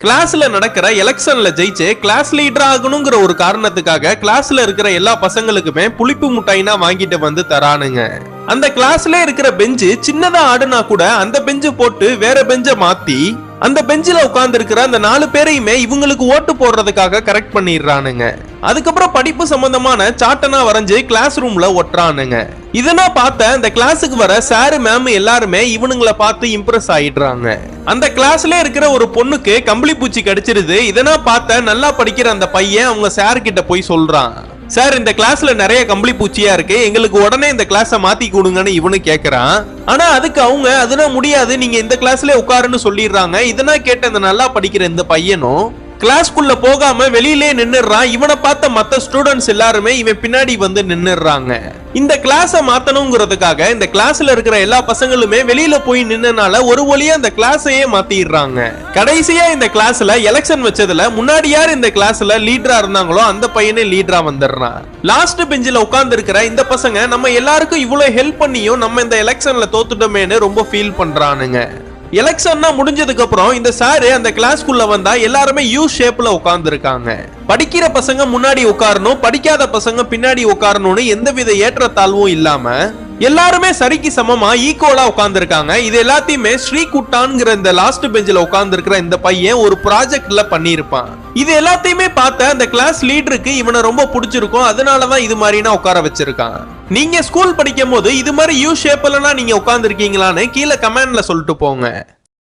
கிளாஸ்ல நடக்கிற எலெக்ஷன்ல ஜெயிச்சு கிளாஸ் லீடர் ஆகணுங்கிற ஒரு காரணத்துக்காக கிளாஸ்ல இருக்கிற எல்லா பசங்களுக்குமே புளிப்பு முட்டாயினா வாங்கிட்டு வந்து தரானுங்க. அந்த கிளாஸ்ல இருக்கிற பெஞ்சு சின்னதா ஆடுனா கூட அந்த பெஞ்சு போட்டு வேற பெஞ்ச மாத்தி அந்த பெஞ்சில உட்கார்ந்து இருக்கிற அந்த 4 பேரையுமே இவங்களுக்கு ஓட்டு போடுறதுக்காக கரெக்ட் பண்ணிடுறானுங்க. அதுக்கப்புறம் படிப்பு சம்பந்தமான சாட்டனா வரைஞ்சு கிளாஸ் ரூம்ல ஒட்டுறானுங்க. இதெல்லாம் பார்த்த அந்த கிளாஸுக்கு வர சாரு மேம் எல்லாருமே இவனுங்களை பார்த்து இம்ப்ரெஸ் ஆயிடுறாங்க. அந்த கிளாஸ்ல இருக்கிற ஒரு பொண்ணுக்கு கம்பளி பூச்சி கடிச்சிருது. இதெல்லாம் பார்த்த நல்லா படிக்கிற அந்த பையன் அவங்க சார் கிட்ட போய் சொல்றான், சார் இந்த கிளாஸ்ல நிறைய கம்பளி பூச்சியா இருக்கு, எங்களுக்கு உடனே இந்த கிளாஸ மாத்தி கொடுங்கன்னு இவனு கேக்குறான். ஆனா அதுக்கு அவங்க அதெல்லாம் முடியாது, நீங்க இந்த கிளாஸ்ல உட்காருன்னு சொல்லிடுறாங்க. இதெல்லாம் கேட்ட அந்த நல்லா படிக்கிற இந்த பையனும் கிளாஸ்க்குள்ள போகாம வெளியிலே நின்னுறான். இவனை பார்த்த மத்த ஸ்டூடெண்ட்ஸ் எல்லாருமே இவன் பின்னாடி வந்து நின்னுறாங்க. இந்த கிளாஸ மாத்தணுங்கிறதுக்காக இந்த கிளாஸ்ல இருக்கிற எல்லா பசங்களுமே வெளியில போய் நின்னனால ஒரு வழியா இந்த கிளாஸையே மாத்திடுறாங்க. கடைசியா இந்த கிளாஸ்ல எலெக்ஷன் வச்சதுல முன்னாடி யார் இந்த கிளாஸ்ல லீடரா இருந்தாங்களோ அந்த பையனே லீடரா வந்துடுறான். லாஸ்ட் பெஞ்சில உட்கார்ந்து இருக்கிற இந்த பசங்க நம்ம எல்லாருக்கும் இவ்வளவு ஹெல்ப் பண்ணியும் நம்ம இந்த எலெக்ஷன்ல தோத்துட்டோமேன்னு ரொம்ப ஃபீல் பண்றானுங்க. எலெக்ஷன்னா முடிஞ்சதுக்கு அப்புறம் இந்த சாரு அந்த கிளாஸ்க்குள்ள வந்தா எல்லாருமே யூ ஷேப்ல உட்கார்ந்து இருக்காங்க. படிக்கிற பசங்க முன்னாடி உட்காரணும், படிக்காத பசங்க பின்னாடி உட்காரணும்னு எந்தவித ஏற்றத்தாழ்வும் இல்லாம எல்லாருமே சரிக்கு சமமா ஈக்குவலா உட்கார்ந்து இருக்காங்க. இது எல்லாத்தையுமே ஸ்ரீகுட்டான்ங்கிற இந்த லாஸ்ட் பெஞ்சில உட்கார்ந்து இருக்கிற இந்த பையன் ஒரு ப்ராஜெக்ட்ல பண்ணிருப்பான். இது எல்லாத்தையுமே பார்த்த அந்த கிளாஸ் லீடருக்கு இவனை ரொம்ப பிடிச்சிருக்கும், அதனாலதான் இது மாதிரினா உட்கார வச்சிருக்கான். நீங்க ஸ்கூல் படிக்கும் போது இது மாதிரி யூ ஷேப்லனா நீங்க உட்கார்ந்து இருக்கீங்களான்னு கீழே கமெண்ட்ல சொல்லிட்டு போங்க.